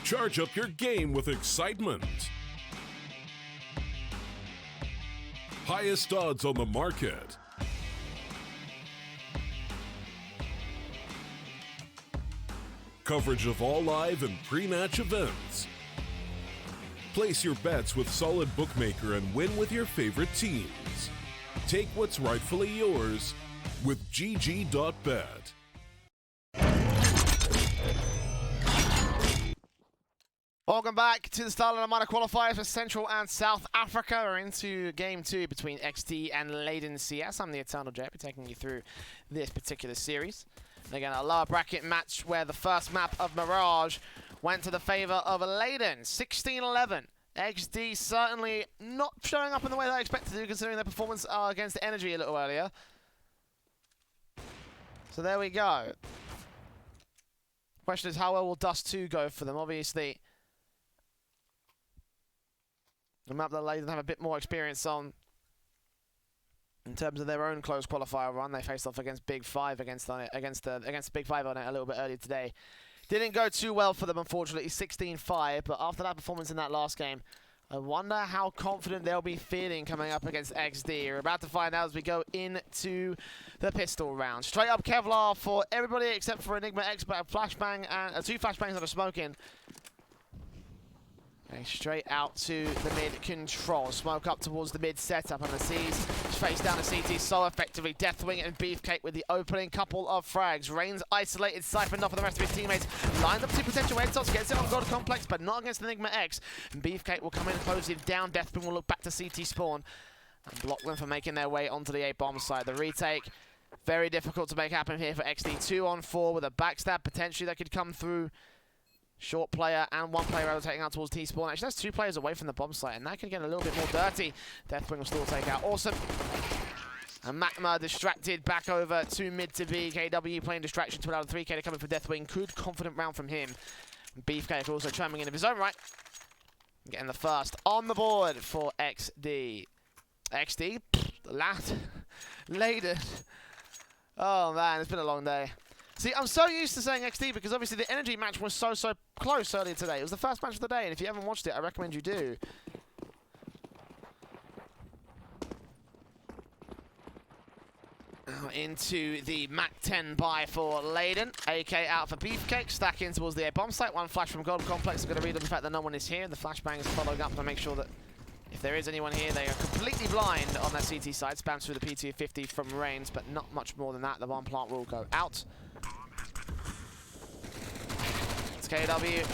Charge up your game with excitement. Highest odds on the market. Coverage of all live and pre-match events. Place your bets with Solid Bookmaker and win with your favorite teams. Take what's rightfully yours with GG.bet. Welcome back to the StarLadder qualifiers for Central and South Africa. We're into Game 2 between Exdee and Ladon CS. I'm the Eternal J, taking you through this particular series. And again, a lower bracket match where the first map of Mirage went to the favor of Ladon, 16-11. Exdee certainly not showing up in the way that I expected to, considering their performance against the Energy a little earlier. So there we go. Question is, how well will Dust 2 go for them? Obviously, the map that Ladon have a bit more experience on in terms of their own close qualifier run. They faced off against Big 5 against Big 5 on it a little bit earlier today. Didn't go too well for them, unfortunately, 16-5. But after that performance in that last game, I wonder how confident they'll be feeling coming up against Exdee. We're about to find out as we go into the pistol round. Straight up Kevlar for everybody except for Enigma X, but a flashbang and two flashbangs that are smoking. Okay, straight out to the mid control. Smoke up towards the mid setup, and the C's face down to CT so effectively. Deathwing and Beefcake with the opening couple of frags. Reigns isolated, siphoned off of the rest of his teammates. Lined up two potential headshots, gets it on Gold Complex, but not against Enigma X. And Beefcake will come in and close it down. Deathwing will look back to CT spawn and block them from making their way onto the A-bomb side. The retake, very difficult to make happen here for Exdee. 2 on 4 with a backstab potentially that could come through. Short player and one player rotating out towards T-spawn. Actually, that's 2 players away from the bomb site, and that can get a little bit more dirty. Deathwing will still take out Awesome. And Magma distracted back over to mid to B. KW playing distraction to allow the 3K to come in for Deathwing. Good confident round from him. Beefcake also chiming in of his own right. Getting the first on the board for Exdee. Exdee, Ladon. Oh man, it's been a long day. See, I'm so used to saying Exdee because obviously the Energy match was so close earlier today. It was the first match of the day, and if you haven't watched it, I recommend you do. Now into the MAC-10 buy for Ladon. AK out for Beefcake, stacking towards the A-bomb site. One flash from Gold Complex. I'm going to read on the fact that no one is here. The flashbang is following up to make sure that if there is anyone here, they are completely blind on their CT side. Spams through the P250 from Reigns, but not much more than that. The bomb plant will go out. KW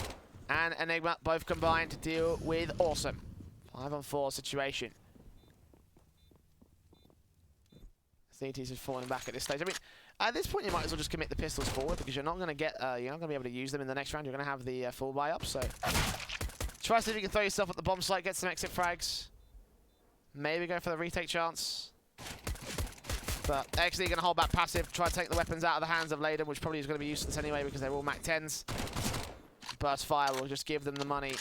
and Enigma both combined to deal with Awesome. 5 on 4 situation. CT's is falling back at this stage. I mean, at this point you might as well just commit the pistols forward because you're not going to get, you're not going to be able to use them in the next round. You're going to have the full buy up. So try to see if you can throw yourself at the bomb site, get some exit frags. Maybe go for the retake chance. But Exdee going to hold back passive, try to take the weapons out of the hands of Ladon, which probably is going to be useless anyway because they're all MAC-10s. Burst fire will just give them the money.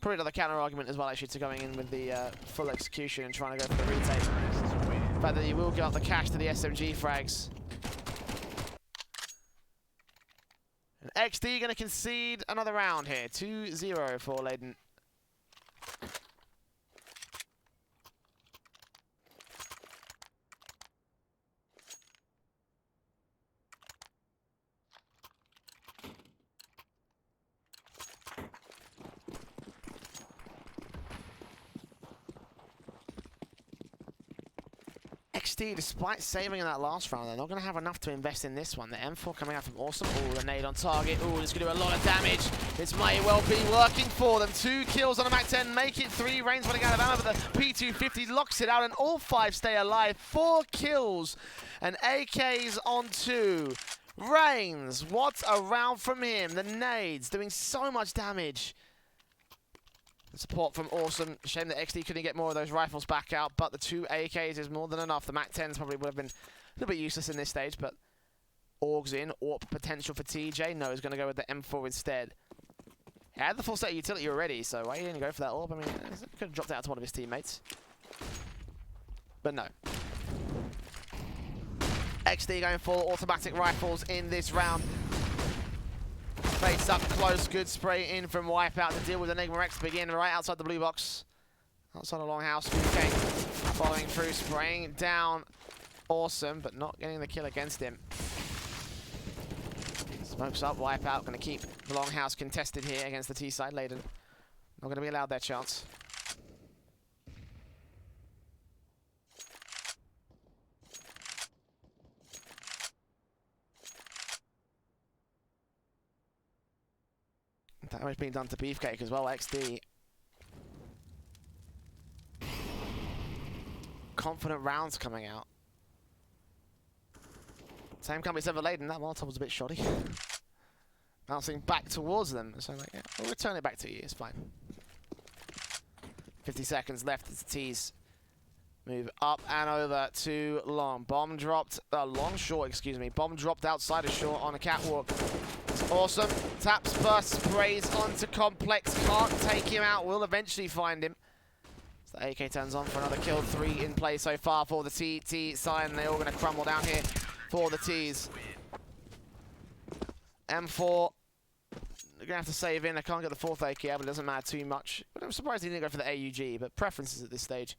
Probably another counter argument as well, actually, to going in with the full execution and trying to go for the retake. The fact that you will give up the cash to the SMG frags. And Exdee going to concede another round here. 2-0 for Ladon. Exdee, despite saving in that last round, they're not going to have enough to invest in this one. The M4 coming out from Awesome. Oh, the nade on target. Oh, this is going to do a lot of damage. This might well be working for them. 2 kills on a MAC-10, make it 3. Reigns running out of ammo, but the P250 locks it out, and all 5 stay alive. 4 kills, and AKs on 2. Reigns, what a round from him. The nades doing so much damage. The support from Awesome. Shame that Exdee couldn't get more of those rifles back out, but the 2 AKs is more than enough. The MAC-10s probably would have been a little bit useless in this stage, but Orgs in, AWP potential for TJ. No, he's going to go with the M4 instead. He had the full set of utility already, so why didn't he go for that AWP? I mean, he could have dropped it out to one of his teammates. But no. Exdee going full automatic rifles in this round. Face up close, good spray in from Wipeout to deal with Enigma X begin right outside the blue box. Outside the Longhouse, BK following through, spraying down Awesome, but not getting the kill against him. Smokes up, Wipeout, going to keep the Longhouse contested here against the T-side. Ladon not going to be allowed their chance. Damage being done to Beefcake as well, Exdee. Confident rounds coming out. Same can be said for Ladon, that Molotov was a bit shoddy. Bouncing back towards them, so like, yeah, we'll return it back to you, it's fine. 50 seconds left as the T's move up and over to long. Bomb dropped, long short, excuse me. Bomb dropped outside of short on a catwalk. Awesome. Taps, burst, sprays onto Complex. Can't take him out. Will eventually find him. So the AK turns on for another kill. 3 in play so far for the T side. And they're all going to crumble down here for the T's. M4. They're going to have to save in. I can't get the 4th AK, but it doesn't matter too much. But I'm surprised he didn't go for the AUG, but preferences at this stage.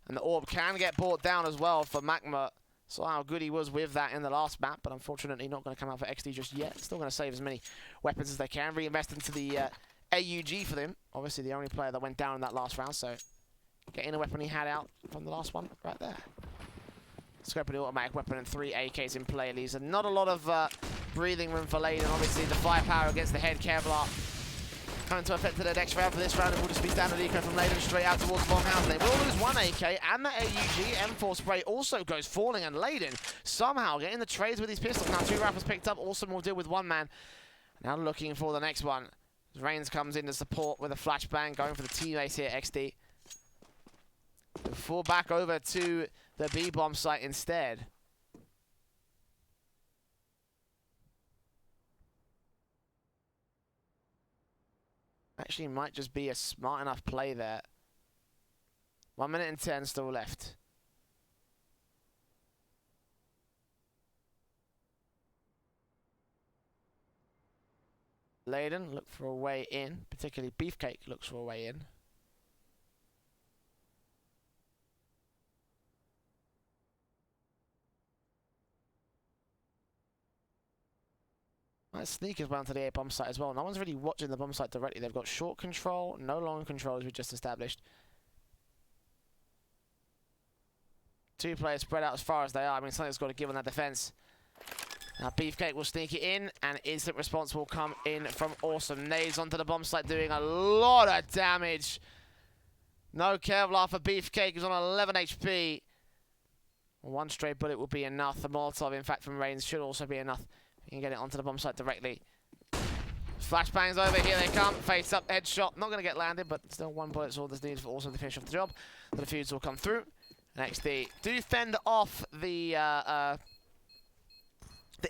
And the orb can get brought down as well for Magma. Saw how good he was with that in the last map, but unfortunately not going to come out for Exdee just yet. Still going to save as many weapons as they can. Reinvest into the AUG for them. Obviously the only player that went down in that last round, so getting a weapon he had out from the last one right there. Scoping the automatic weapon and 3 AKs in play. Leaves not a lot of breathing room for Ladon. Obviously the firepower against the head Kevlar coming to effect to the next round. For this round, it will just be standard eco from Ladon straight out towards Longhouse. They will lose 1 AK, and the AUG M4 spray also goes falling, and Ladon somehow getting the trades with his pistols. Now 2 rifles picked up. Awesome will deal with 1 man. Now looking for the next one. Reigns comes in to support with a flashbang, going for the teammates here, Exdee. Fall back over to the B-bomb site instead. Actually, might just be a smart enough play there. 1 minute and 10 still left. Ladon look for a way in, particularly Beefcake looks for a way in. Might sneak as well to the A bomb site as well. No one's really watching the bomb site directly. They've got short control, no long control as we just established. 2 players spread out as far as they are. I mean, something's got to give on that defense. Now Beefcake will sneak it in, and instant response will come in from Awesome. Nades onto the bomb site, doing a lot of damage. No Kevlar for Beefcake, who's on 11 HP. 1 stray bullet will be enough. The Molotov, in fact, from Reigns should also be enough. You can get it onto the bomb site directly. Flashbangs over, here they come. Face up, headshot. Not going to get landed, but still 1 bullet's all that's needed for Awesome to finish off the job. The defuse will come through. Next, they do fend off the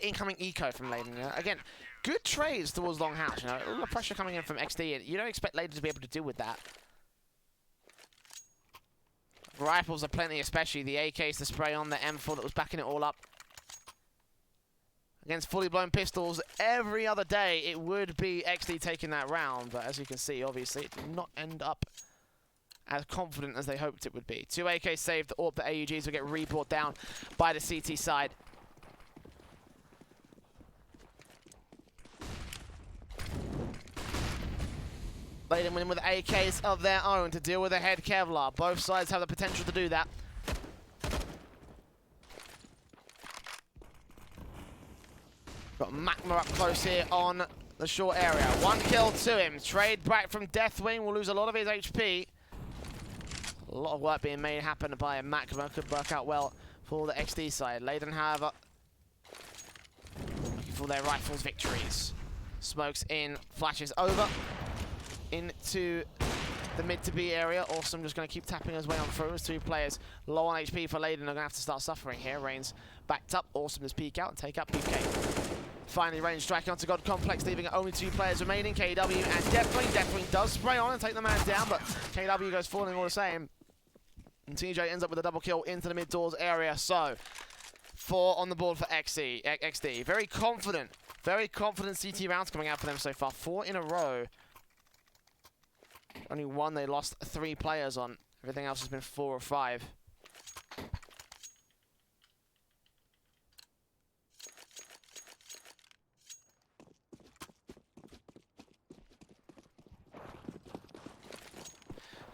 incoming eco from Ladon. Again, good trades towards Longhouse. You know, a lot of pressure coming in from Exdee. You don't expect Ladon to be able to deal with that. Rifles are plenty, especially the AKs to spray on the M4 that was backing it all up. Against fully blown pistols every other day, it would be Exdee taking that round. But as you can see, obviously, it did not end up as confident as they hoped it would be. 2 AKs saved, or the AUGs will get re-brought down by the CT side. Ladon winning with AKs of their own to deal with the head Kevlar. Both sides have the potential to do that. Got Magma up close here on the short area. 1 kill to him. Trade back from Deathwing. Will lose a lot of his HP. A lot of work being made happen by Magma. Could work out well for the Exdee side. Ladon have looking for their rifles victories. Smokes in, flashes over into the mid to B area. Awesome just going to keep tapping his way on through as 2 players low on HP for Ladon. Are going to have to start suffering here. Reigns backed up. Awesome just peek out and take up Beefcake. Finally, Reigns striking onto God Complex, leaving only 2 players remaining, KW and Deathwing. Deathwing does spray on and take the man down, but KW goes falling all the same. And TJ ends up with a double kill into the mid-doors area. So, 4 on the board for Exdee. Very confident very confident CT rounds coming out for them so far. 4 in a row. Only one they lost 3 players on. Everything else has been 4 or 5.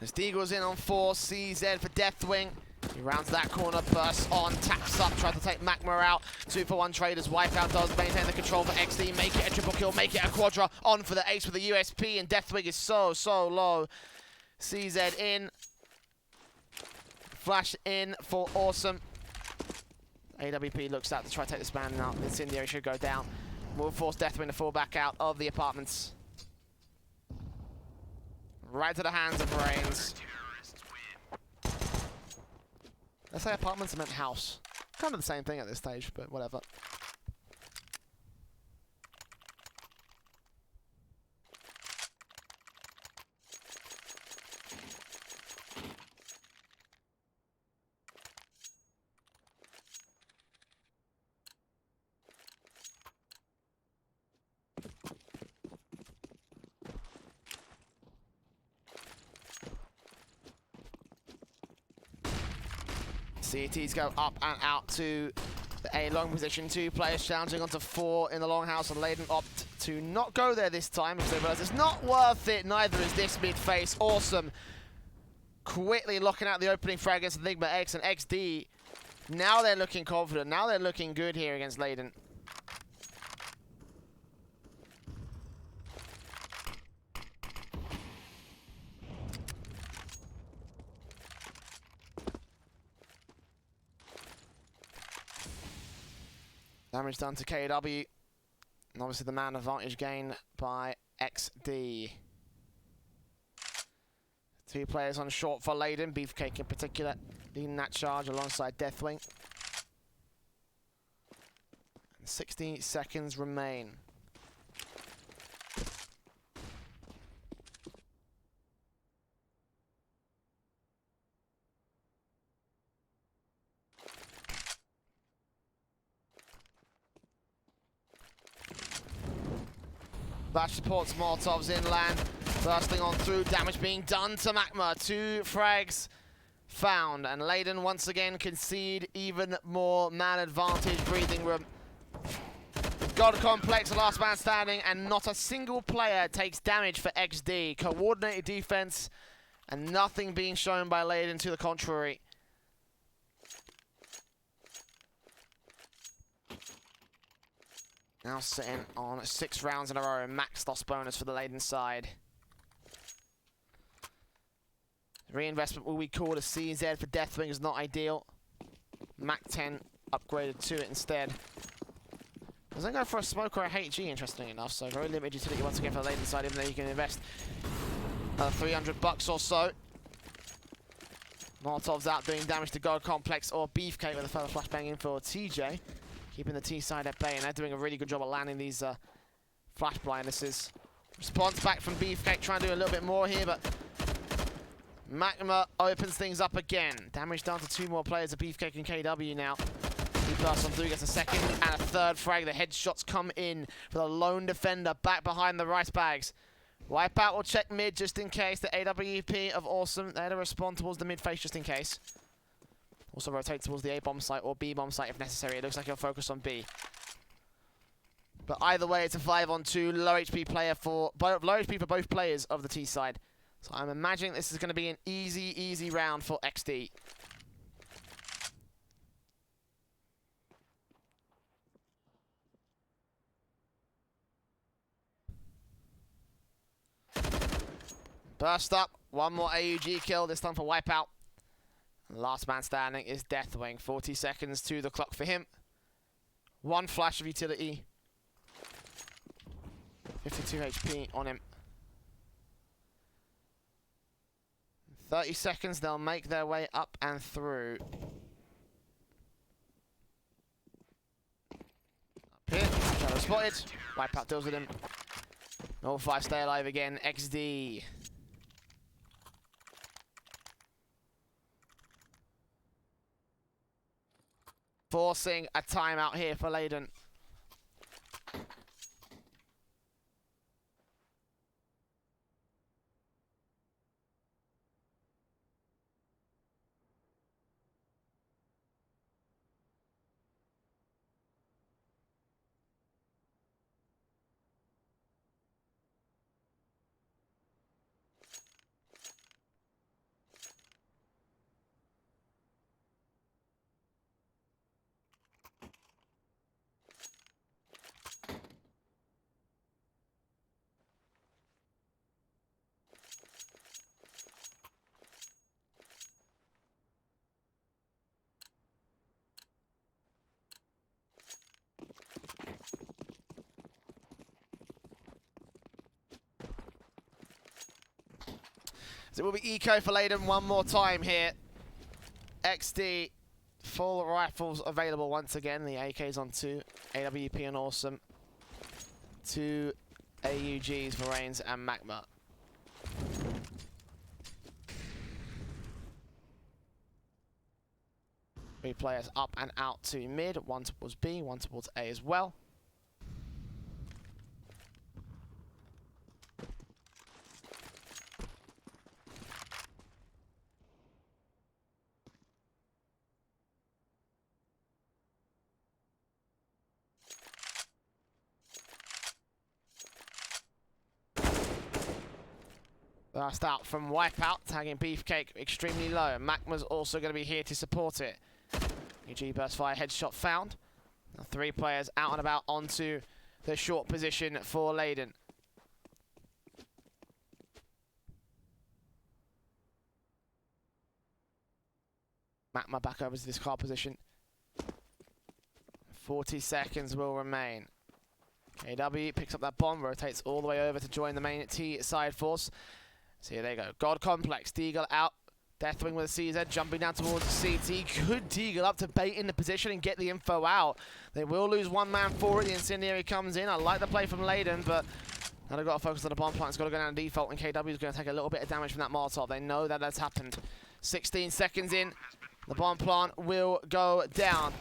Exdee goes in on 4, CZ for Deathwing. He rounds that corner, bursts on, taps up, tries to take Magma out. 2-for-1 traders, Wipeout does maintain the control for Exdee, make it a triple kill, make it a quadra, on for the ace with the USP, and Deathwing is so low. CZ in. Flash in for Awesome. AWP looks out to try to take this man out. Incendiary should go down. Will force Deathwing to fall back out of the apartments. Right to the hands of Reigns. Let's say apartments meant house. Kind of the same thing at this stage, but whatever. CTs go up and out to the A long position. 2 players challenging onto 4 in the longhouse, and Ladon opt to not go there this time because they realize it's not worth it. Neither is this mid face. Awesome. Quickly locking out the opening frag against Enigma X and Exdee. Now they're looking confident. Now they're looking good here against Ladon. Damage done to KW. And obviously the man advantage gained by Exdee. 2 players on short for Ladon. Beefcake in particular leading that charge alongside Deathwing. And 60 seconds remain. Bash supports Molotovs inland, bursting on through, damage being done to Magma. 2 frags found, and Ladon once again concede even more man advantage breathing room. God Complex, last man standing, and not a single player takes damage for Exdee. Coordinated defense, and nothing being shown by Ladon to the contrary. Now sitting on 6 rounds in a row, max loss bonus for the Ladon side. Reinvestment will be called a CZ for Deathwing is not ideal. Mac 10 upgraded to it instead. I was going to go for a smoke or a HG, interesting enough, so very limited utility once again for the Ladon side, even though you can invest $300 or so. Molotov's out doing damage to God Complex or Beefcake with a further flashbang in for TJ. Keeping the T side at bay, and they're doing a really good job at landing these flash blindnesses. Response back from Beefcake, trying to do a little bit more here, but Magma opens things up again. Damage down to 2 more players of Beefcake and KW now. He bursts on through, gets a second and a third frag. The headshots come in for the lone defender back behind the rice bags. Wipeout will check mid just in case. The AWP of Awesome, they're to respond towards the mid face just in case. Also rotate towards the A bomb site or B bomb site if necessary. It looks like he'll focus on B. But either way, it's a 5-on-2 low HP player for low HP for both players of the T side. So I'm imagining this is going to be an easy round for Exdee. Burst up, 1 more AUG kill, this time for Wipeout. Last man standing is Deathwing. 40 seconds to the clock for him. 1 flash of utility. 52 HP on him. 30 seconds, they'll make their way up and through. Up here, shadow spotted. Wipeout deals with him. All 5 stay alive again. Exdee. Forcing a timeout here for Ladon. So it will be eco for Ladon one more time here. Exdee, full rifles available once again. The AK's on 2, AWP and Awesome. 2 AUGs for Reigns and Magma. Three players up and out to mid, one towards B, one towards A as well. Last out from Wipeout, tagging Beefcake extremely low. Magma's also going to be here to support it. UG burst fire headshot found. Now 3 players out and about onto the short position for Ladon. Magma back over to this car position. 40 seconds will remain. KW picks up that bomb, rotates all the way over to join the main T side force. So here they go. God Complex, Deagle out. Deathwing with a CZ, jumping down towards the CT. Good Deagle up to bait in the position and get the info out. They will lose one man for it. The Incendiary comes in. I like the play from Ladon, but now they've got to focus on the bomb plant. It's got to go down default, and KW is going to take a little bit of damage from that Molotov. They know that that's happened. 16 seconds in. The bomb plant will go down.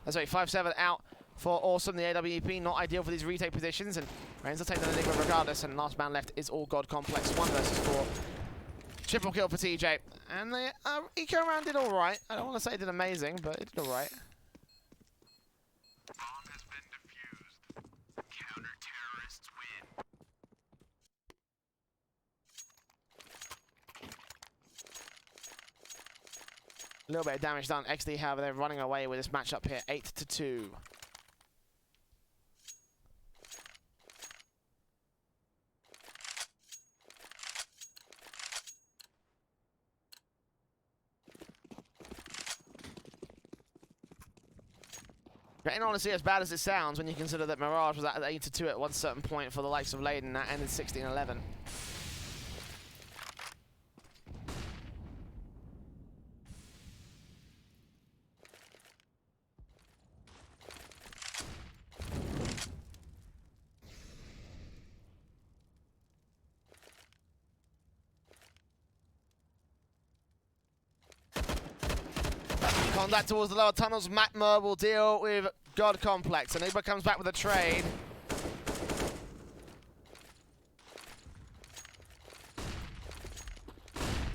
5-7 out for Awesome. The AWP, not ideal for these retake positions, and Reigns will take the Enigma regardless, and last man left is all God Complex. 1 versus 4. Triple kill for TJ. And the eco round did alright. I don't want to say it did amazing, but it did alright. Bomb has been defused. Counter-terrorists win. A little bit of damage done. Exdee, however, they're running away with this matchup here. 8-2. Getting honestly as bad as it sounds when you consider that Mirage was at 8-2 at one certain point for the likes of Ladon. That ended 16-11. Contact towards the lower tunnels. Magma will deal with God Complex. Enigma comes back with a trade.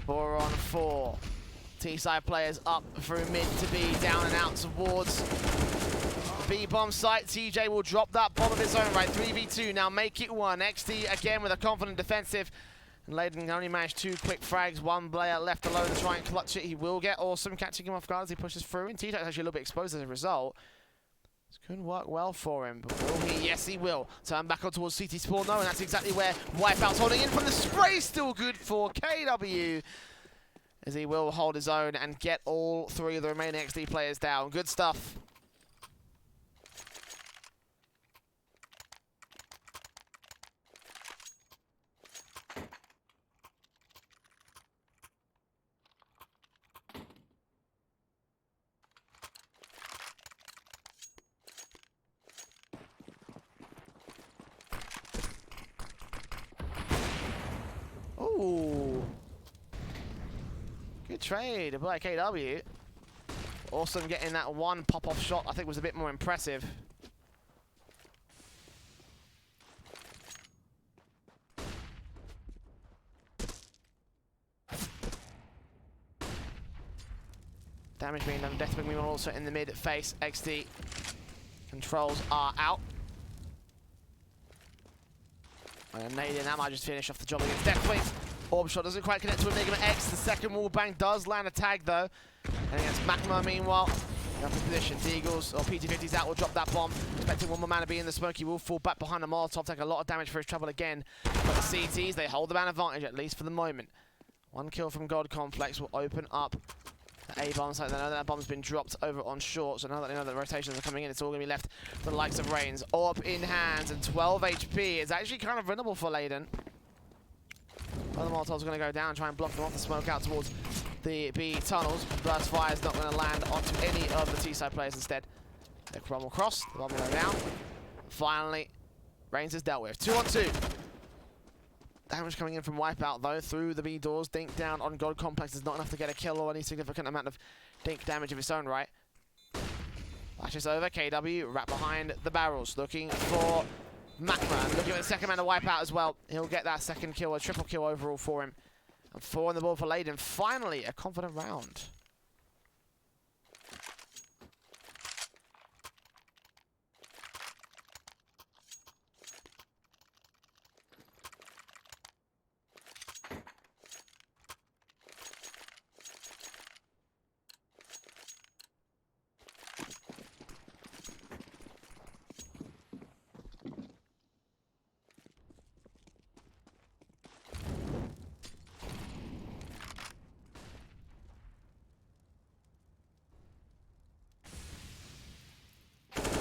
Four on 4. T-side players up through mid to B, down and out towards the B-bomb site. TJ will drop that bomb of his own right. 3v2 now, make it 1. Exdee again with a confident defensive. And Ladon can only manage 2 quick frags. 1 player left alone to try and clutch it. He will get Awesome, catching him off guard as he pushes through. And TJ is actually a little bit exposed as a result. This could work well for him, but will he? Yes, he will. Turn back on towards CT spawn, no, and that's exactly where Wipeout's holding in from the spray. Still good for KW, as he will hold his own and get all 3 of the remaining Exdee players down. Good stuff. Ooh. Good trade by KW. Awesome getting that 1 pop-off shot, I think was a bit more impressive. Damage being done. Deathwing we also in the mid face. Exdee controls are out. And Ladon, that might just finish off the job against Deathwing. Orb shot doesn't quite connect to Enigma X. The second wall bang does land a tag though. And against Magma, meanwhile, in upper position. Deagles or PT50's out will drop that bomb. Expecting 1 more man to be in the smoke. He will fall back behind the Molotov, take a lot of damage for his trouble again. But the CTs, they hold the man advantage, at least for the moment. 1 kill from God Complex will open up the A-bomb site. They know that bomb's been dropped over on short, so now that they know that the rotations are coming in, it's all going to be left for the likes of Reigns. Orb in hands and 12 HP. It's actually kind of winnable for Ladon. Well, the Molotovs are going to go down, try and block them off the smoke out towards the B tunnels. Burst fire is not going to land onto any of the T-side players instead. The bomb will cross, the bomb will go down. Finally, Reigns is dealt with. 2-on-2. Damage coming in from Wipeout though, through the B doors. Dink down on God Complex is not enough to get a kill or any significant amount of dink damage of its own right. Flashes over, KW right behind the barrels, looking for Magma, looking at the second man to Wipeout as well. He'll get that second kill, a triple kill overall for him. And 4 on the board for Ladon. Finally, a confident round.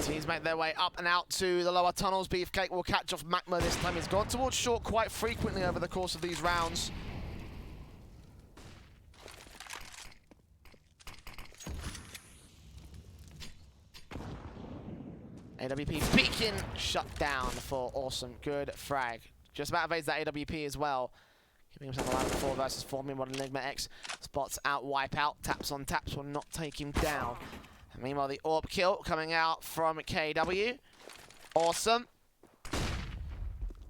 Teams make their way up and out to the lower tunnels. Beefcake will catch off Magma this time. He's gone towards short quite frequently over the course of these rounds. AWP peeking, shut down for awesome. Good frag. Just about evades that AWP as well. Keeping himself alive with 4 versus 4. Meanwhile, Enigma X spots out Wipeout. Taps on taps will not take him down. And meanwhile, the AWP kill coming out from KW. Awesome.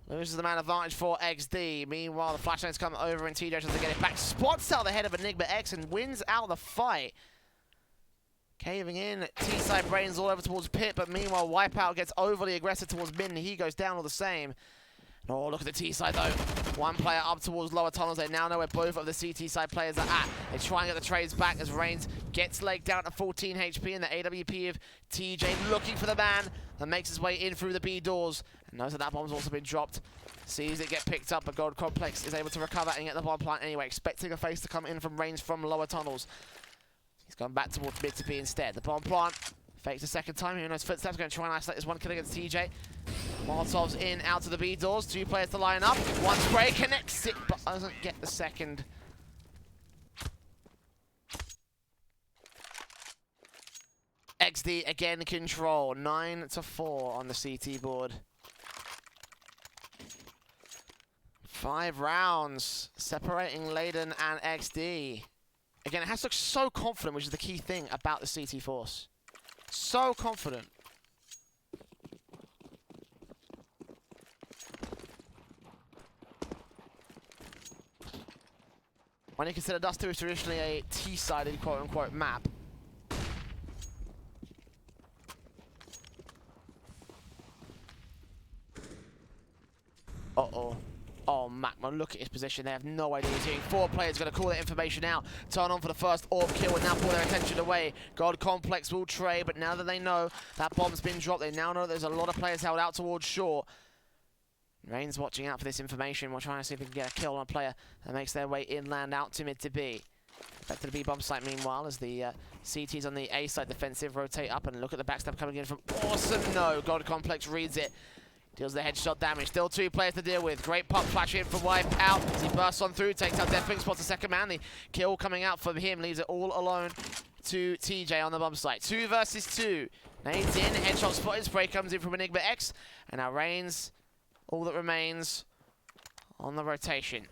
Loses the man advantage for Exdee. Meanwhile, the flashlights come over and TJ tries to get it back. Spots out the head of Enigma X and wins out the fight. Caving in, T-side brains all over towards Pit, but meanwhile, Wipeout gets overly aggressive towards mid and he goes down all the same. Oh, look at the T-side though. One player up towards lower tunnels. They now know where both of the CT side players are at. They try and get the trades back as Reigns gets legged down to 14 HP and the AWP of TJ looking for the man that makes his way in through the B doors. And knows that that bomb's also been dropped. Sees it get picked up, but Gold Complex is able to recover and get the bomb plant anyway. Expecting a face to come in from Reigns from lower tunnels. He's gone back towards mid to B instead. The bomb plant fakes a second time. Who knows? Footsteps going to try and isolate this one kill against TJ. Molotovs in, out to the B doors. 2 players to line up. One spray connects it, but doesn't get the second. Exdee again control. 9-4 on the CT board. 5 rounds separating Ladon and Exdee. Again, it has to look so confident, which is the key thing about the CT Force. So confident. When you consider Dust 2 is traditionally a T-sided quote-unquote map. Uh-oh. Oh, Magma, look at his position. They have no idea he's hitting. 4 players going to call that information out. Turn on for the first AWP kill and now pull their attention away. God Complex will trade, but now that they know that bomb's been dropped, they now know there's a lot of players held out towards short. Reigns watching out for this information. We're trying to see if we can get a kill on a player that makes their way inland out to mid to B. Back to the B bomb site meanwhile as the CTs on the A side defensive rotate up and look at the backstab coming in from Awesome. No, God Complex reads it. Deals the headshot damage. Still 2 players to deal with. Great pop flash in from Wipeout as he bursts on through, takes out Deathwing, spots the second man. The kill coming out for him leaves it all alone to TJ on the bomb site. 2 versus 2. Nades in, headshot spotted, spray comes in from Enigma X, and now Reigns, all that remains on the rotation.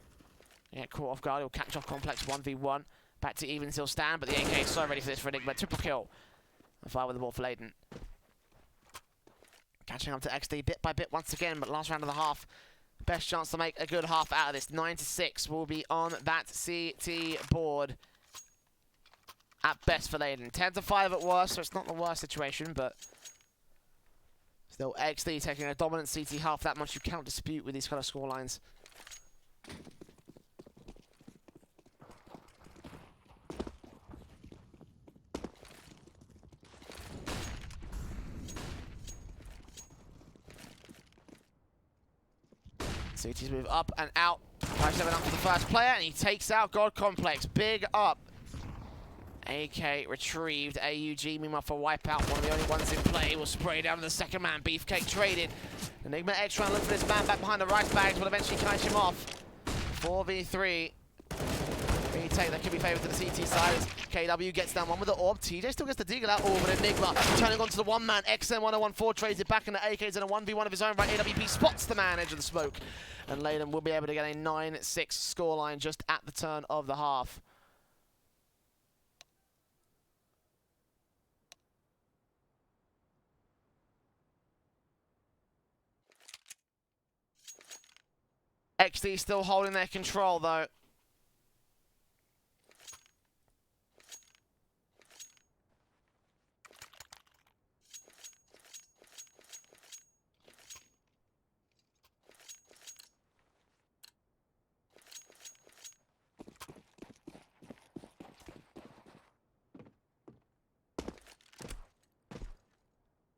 Yeah, caught off guard. He'll catch off Complex 1v1. Back to even still stand, but the AK is so ready for this for Enigma. Triple kill. And fire with the ball for Ladon. Catching up to Exdee bit by bit once again, but last round of the half. Best chance to make a good half out of this. 9-6 will be on that CT board. At best for Ladon. 10-5 at worst, so it's not the worst situation, but still Exdee taking a dominant CT half. That much you can't dispute with these kind of scorelines. CTs move up and out. 5-7 up to the first player, and he takes out God Complex. Big up. AK retrieved. AUG, meanwhile for Wipeout, one of the only ones in play, will spray down to the second man. Beefcake traded. Enigma X trying to look for this man back behind the rice bags, will eventually catch him off. 4v3. Retake that could be favored to the CT side as KW gets down one with the orb. TJ still gets the deagle out. Oh, but Enigma turning onto the one man. XM1014 trades it back into AKs in a 1v1 of his own right. AWP spots the man edge of the smoke. And Ladon will be able to get a 9-6 scoreline just at the turn of the half. Exdee still holding their control though.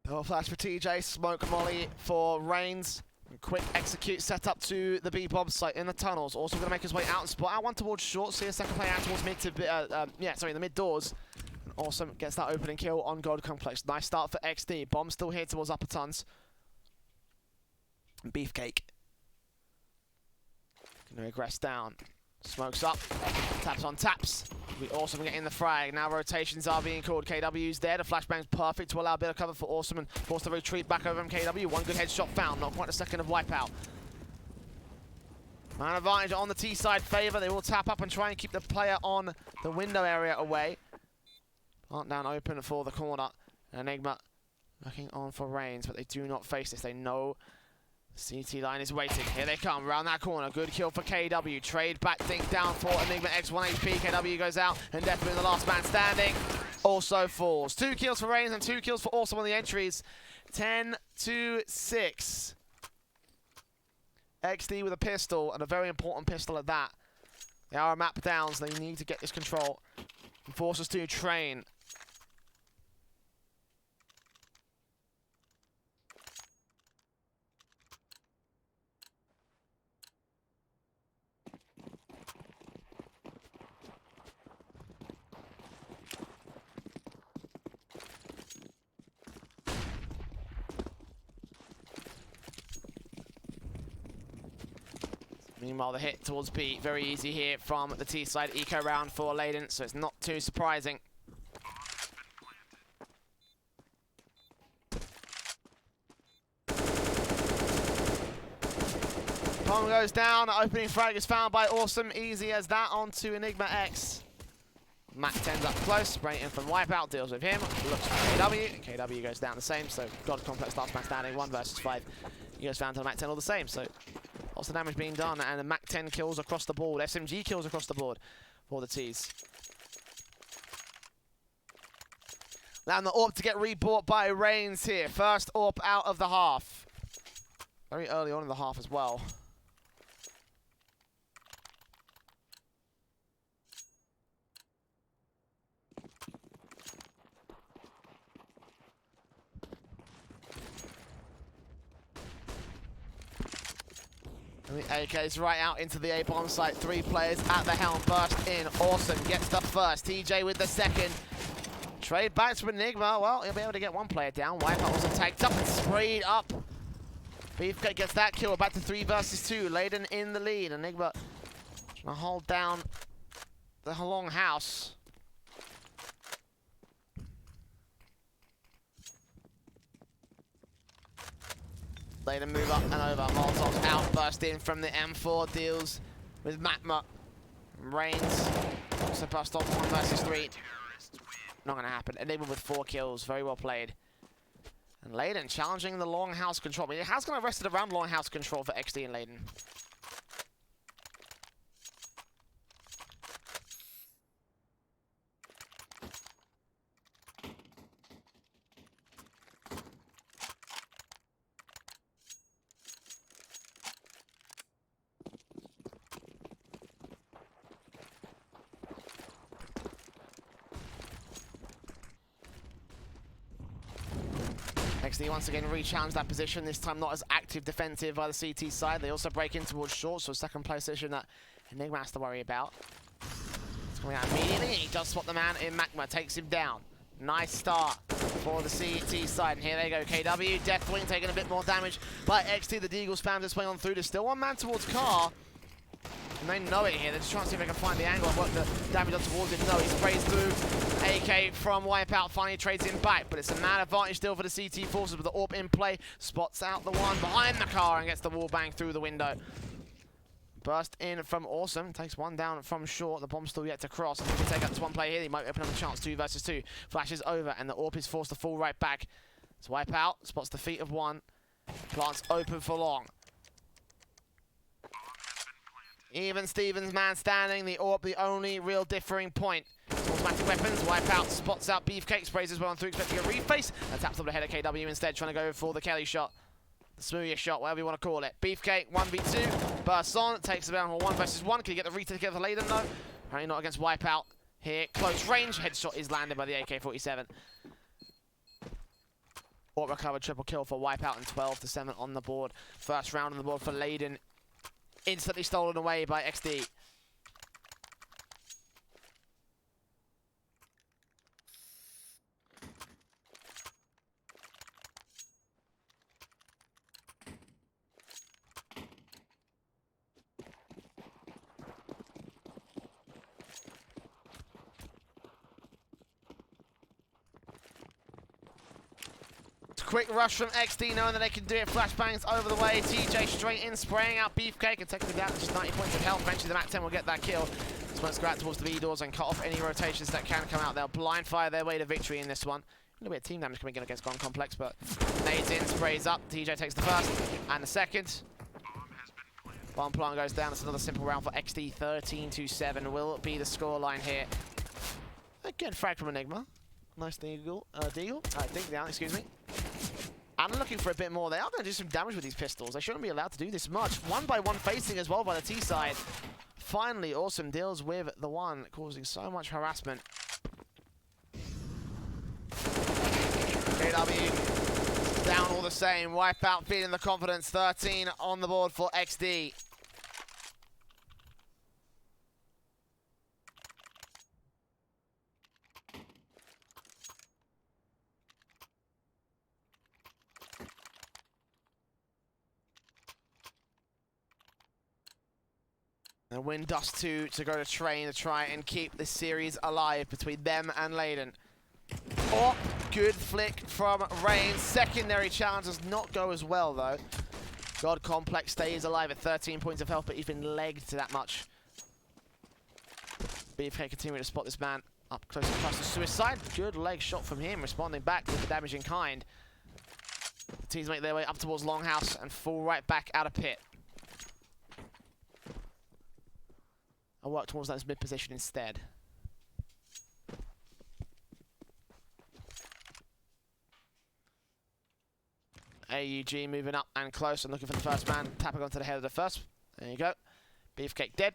Double flash for TJ, smoke molly for Reigns. Quick execute set up to the B-bomb site in the tunnels. Also going to make his way out and spot out one towards short. See a second play out towards mid to the mid doors. And Awesome gets that opening kill on Gold Complex. Nice start for Exdee. Bomb still here towards upper tons. Beefcake. Going to regress down. Smokes up. Taps on taps. We Awesome getting the frag. Now rotations are being called. KW's there. The flashbang's perfect to allow a bit of cover for Awesome and force the retreat back over MKW. One good headshot found. Not quite a second of wipeout. Man advantage on the T side favor. They will tap up and try and keep the player on the window area away. Plant down open for the corner. Enigma looking on for Reigns, but they do not face this. They know CT line is waiting. Here they come, around that corner. Good kill for KW. Trade back, think down for Enigma X 1 HP. KW goes out, and definitely the last man standing also falls. 2 kills for Reigns and 2 kills for Awesome on the entries. 10-6. Exdee with a pistol, and a very important pistol at that. They are a map down, so they need to get this control. And force us to train. Meanwhile, the hit towards B, very easy here from the T side. Eco round for Ladon, so it's not too surprising. Bomb goes down, opening frag is found by Awesome. Easy as that onto Enigma X. Mac 10's up close, bringing in from Wipeout, deals with him. Looks at KW. KW goes down the same, so God Complex last man standing, 1 versus 5. He goes down to the Mac 10 all the same, so lots of damage being done, and the Mac 10 kills across the board. SMG kills across the board for the T's. Now the AWP to get rebought by Reigns here. First AWP out of the half. Very early on in the half as well. And the AK's right out into the A-bomb site. 3 players at the helm. Burst in. Awesome gets the first. TJ with the second. Trade back to Enigma. Well, he'll be able to get 1 player down. Wipeout also tagged up and sprayed up. Beefcake gets that kill. Back to 3 versus 2. Ladon in the lead. Enigma trying to hold down the long house. Ladon move up and over. Molotov's out, burst in from the M4, deals with Matma. Reigns also burst on 1 versus 3. Not going to happen. Enigma with 4 kills. Very well played. And Ladon challenging the long house control. I mean, it has kind of rested around long house control for Exdee and Ladon. Exdee once again re-challenged that position, this time not as active defensive by the CT side. They also break in towards short, so a second position that Enigma has to worry about. It's coming out immediately, he does spot the man in Magma, takes him down. Nice start for the CT side, and here they go, KW, Deathwing taking a bit more damage by Exdee. The Deagle spams its way on through, there's still 1 man towards Car. And they know it here. They're just trying to see if they can find the angle and work the damage on towards him. No, he sprays through. AK from Wipeout finally trades him back, but it's a man advantage still for the CT forces with the AWP in play. Spots out the one behind the car and gets the wall bang through the window. Burst in from Awesome, takes one down from short. The bomb's still yet to cross. I think he'll take out this one play here. He might open up a chance 2 versus 2. Flashes over and the AWP is forced to fall right back. So Wipeout spots the feet of one. Plants open for long. Even Stevens man standing, the AWP the only real differing point. Automatic weapons, Wipeout spots out Beefcake, sprays as well on through, expecting a reface, and taps up the head of KW instead, trying to go for the Kelly shot. The smoothie shot, whatever you want to call it. Beefcake, 1v2, bursts on, takes it down for 1 versus 1. Can he get the retake together for Ladon though? Apparently not against Wipeout. Here, close range, headshot is landed by the AK-47. AWP recovered, triple kill for Wipeout and 12-7 on the board. First round on the board for Ladon. Instantly stolen away by Exdee. Quick rush from Exdee, knowing that they can do it. Flashbangs over the way. TJ straight in, spraying out Beefcake and taking down just 90 points of health. Eventually the MAC 10 will get that kill. So let's go out towards the B doors and cut off any rotations that can come out. They'll blind fire their way to victory in this one. A little bit of team damage coming in against Gone Complex, but nades in, sprays up. TJ takes the first and the second. Bomb plant goes down. It's another simple round for Exdee. 13-7 will be the scoreline here. Again, frag from Enigma. Nice deagle. Dig down, excuse me. I'm looking for a bit more. They are going to do some damage with these pistols. They shouldn't be allowed to do this much. 1-by-1 facing as well by the T side. Finally, Awesome deals with the one, causing so much harassment. KW down all the same. Wipeout feeling the confidence. 13 on the board for Exdee. And win Dust 2 to go to Train to try and keep this series alive between them and Ladon. Oh, good flick from Rain. Secondary challenge does not go as well though. God Complex stays alive at 13 points of health, but he's been legged to that much. BFK continuing to spot this man up close and close to suicide. Good leg shot from him, responding back with the damage in kind. The teams make their way up towards Longhouse and fall right back out of pit. I'll work towards that mid position instead. AUG moving up and close and looking for the first man. Tapping onto the head of the first. There you go. Beefcake dead.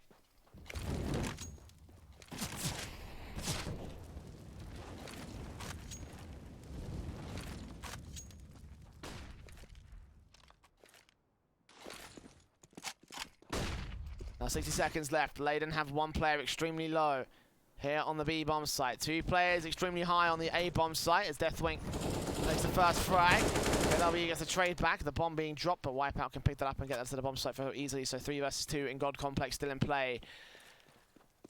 Now 60 seconds left. Ladon have one player extremely low here on the B bomb site. 2 players extremely high on the A bomb site as Deathwing takes the first frag. KW gets a trade back, the bomb being dropped, but Wipeout can pick that up and get that to the bomb site very easily. So 3 versus 2 in God Complex still in play.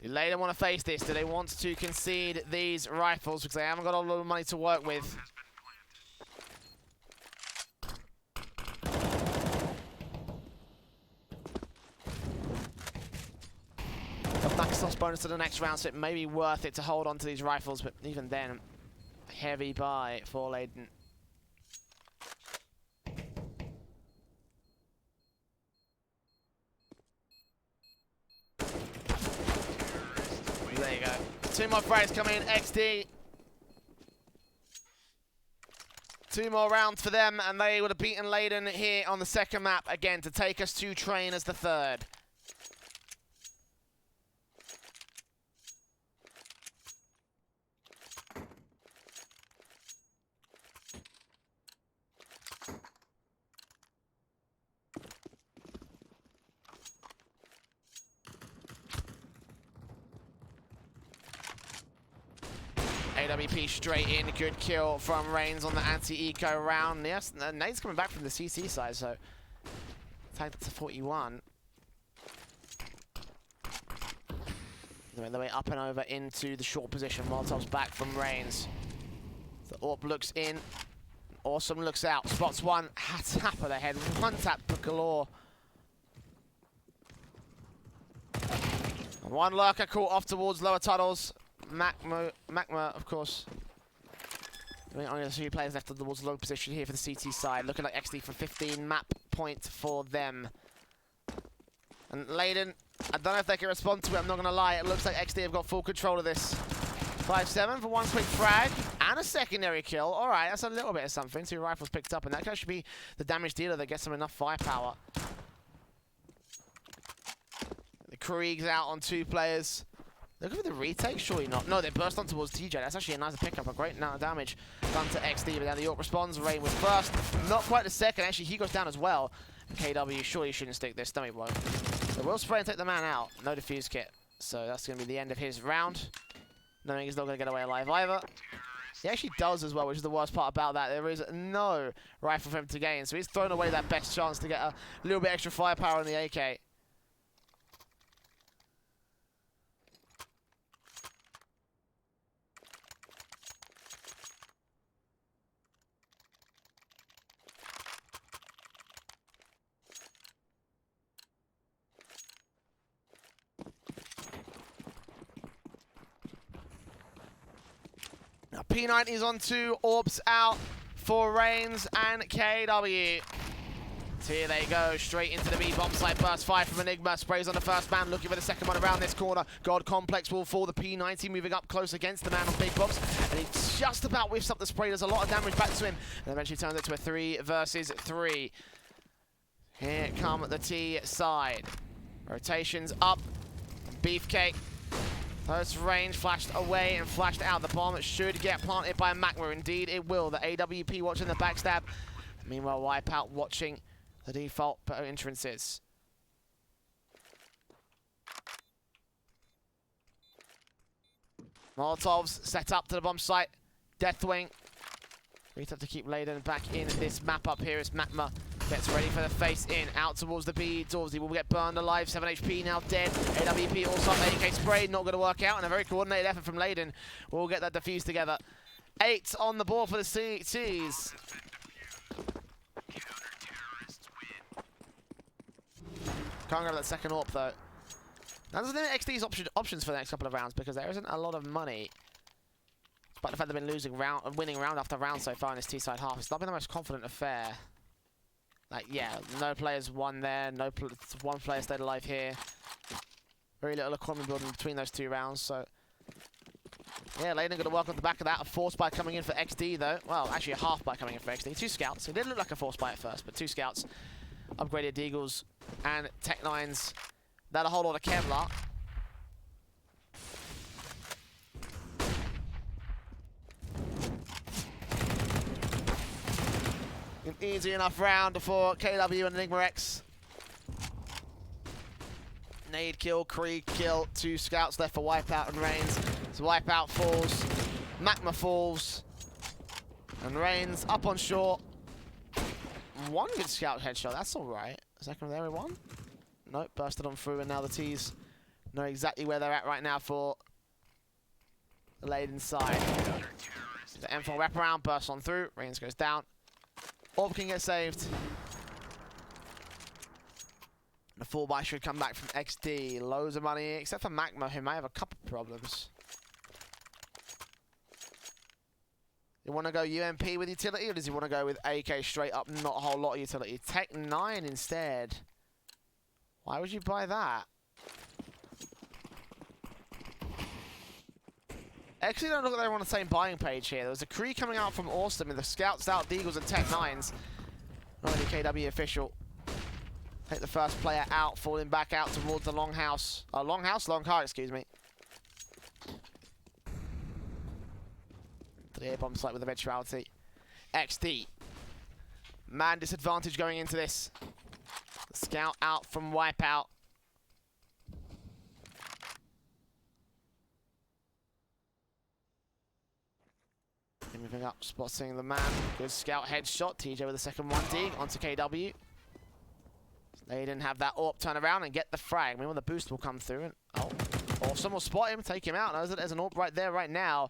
Do Ladon want to face this? Do they want to concede these rifles because they haven't got a lot of money to work with? Microsoft's bonus to the next round, so it may be worth it to hold on to these rifles, but even then, heavy buy for Ladon. There you go. 2 more frags coming in, Exdee. 2 more rounds for them, and they would have beaten Ladon here on the second map again to take us to Train as the third. AWP straight in, good kill from Reigns on the anti-eco round. Yes, Nate's coming back from the CC side, so tagged up to 41. They make their way up and over into the short position. Molotov's back from Reigns. The AWP looks in. Awesome looks out. Spots one. Tap of the head. One tap for galore. And one lurker caught off towards lower tunnels. Magma, of course. I mean, only a few players left towards the low position here for the CT side. Looking like Exdee for 15 map point for them. And Ladon, I don't know if they can respond to it, I'm not going to lie. It looks like Exdee have got full control of this. 5-7 for one quick frag and a secondary kill. All right, that's a little bit of something. 2 rifles picked up, and that could actually be the damage dealer that gets them enough firepower. The Krieg's out on 2 players. Looking for the retake? Surely not. No, they burst on towards TJ. That's actually a nice pickup. A great amount of damage done to Exdee, but now the York responds. Rain was first. Not quite the second. Actually, he goes down as well. And KW surely shouldn't stick this. No, he won't. They will spray and take the man out. No defuse kit. So that's going to be the end of his round. Knowing he's not going to get away alive either. He actually does as well, which is the worst part about that. There is no rifle for him to gain. So he's thrown away that best chance to get a little bit extra firepower in the AK. P90 is on 2, AWP's out for Reigns and KW. Here they go, straight into the B bomb site. Burst 5 from Enigma, sprays on the first man, looking for the second one around this corner. God Complex will fall, the P90 moving up close against the man on big bombs, and he just about whiffs up the spray. Does a lot of damage back to him, and eventually turns it to a 3 versus 3. Here come the T side. Rotations up, Beefcake. First range flashed away and flashed out. The bomb should get planted by Magma. Indeed, it will. The AWP watching the backstab. Meanwhile, Wipeout watching the default entrances. Molotovs set up to the bomb site. Deathwing. We have to keep Ladon back in this map up here as Magma gets ready for the face in. Out towards the B doors. He will get burned alive. 7 HP now dead. AWP also up. AK spray. Not going to work out. And a very coordinated effort from Ladon. We'll get that defused together. 8 on the board for the CTs. Can't grab that second AWP though. That doesn't limit Exdee's options for the next couple of rounds because there isn't a lot of money. Despite the fact they've been winning round after round so far in this T-side half, it's not been the most confident affair. Like, yeah, no players won there, one player stayed alive here. Very little economy building between those 2 rounds, so... Yeah, Ladon going to work on the back of that. A force buy coming in for Exdee, though. Well, actually a half buy coming in for Exdee. 2 scouts. It did look like a force buy at first, but 2 scouts. Upgraded Deagles and Tech 9s. That a whole lot of Kevlar. An easy enough round for KW and Enigma X. Nade kill, Krieg kill, 2 scouts left for Wipeout and Reigns. So Wipeout falls, Magma falls, and Reigns up on short. 1 good scout headshot, that's alright. Second there, 1. Nope, bursted on through, and now the T's know exactly where they're at right now for the Ladon side. The M4 wraparound, bursts on through, Reigns goes down. AWP can get saved. The full buy should come back from Exdee. Loads of money, except for Magma, who may have a couple problems. You want to go UMP with utility, or does he want to go with AK straight up? Not a whole lot of utility. Tech 9 instead. Why would you buy that? Actually, don't look like they're on the same buying page here. There was a Kree coming out from Austin with the Scouts out, Deagles, and Tech 9s. Not really KW official. Take the first player out, falling back out towards the longhouse. Long car, excuse me. To the air bomb site with eventuality. Exdee. Man disadvantage going into this. The scout out from Wipeout. Moving up, spotting the man. Good scout headshot. TJ with the second 1D onto KW. They didn't have that AWP turn around and get the frag. Meanwhile, the boost will come through. And, oh, Awesome will spot him, take him out. There's an AWP right there right now.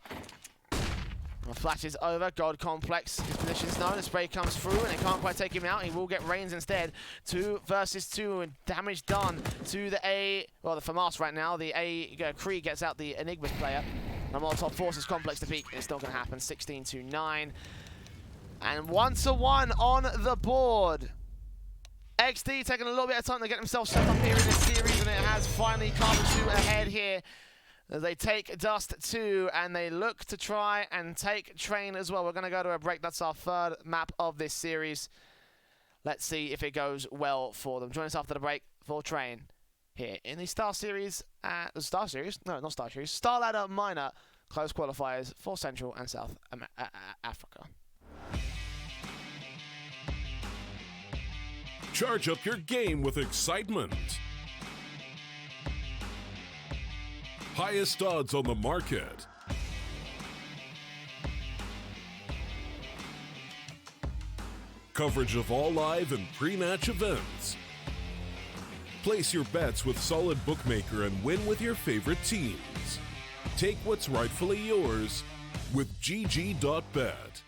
Flashes over, God Complex, his position's known, the spray comes through and they can't quite take him out. He will get Reigns instead. 2 versus 2 and damage done to the A, well the FAMAS right now. The A, Kree gets out the Enigma player. And Molotov forces Complex to peek. It's not going to happen, 16-9. And 1-1 on the board. Exdee taking a little bit of time to get themselves set up here in this series, and it has finally come to a head here. As they take Dust 2 and they look to try and take Train as well. We're going to go to a break. That's our 3rd map of this series. Let's see if it goes well for them. Join us after the break for Train here in the Star Series. StarLadder Minor close qualifiers for Central and South Africa. Charge up your game with excitement. Highest odds on the market. Coverage of all live and pre-match events. Place your bets with Solid Bookmaker and win with your favorite teams. Take what's rightfully yours with GG.bet.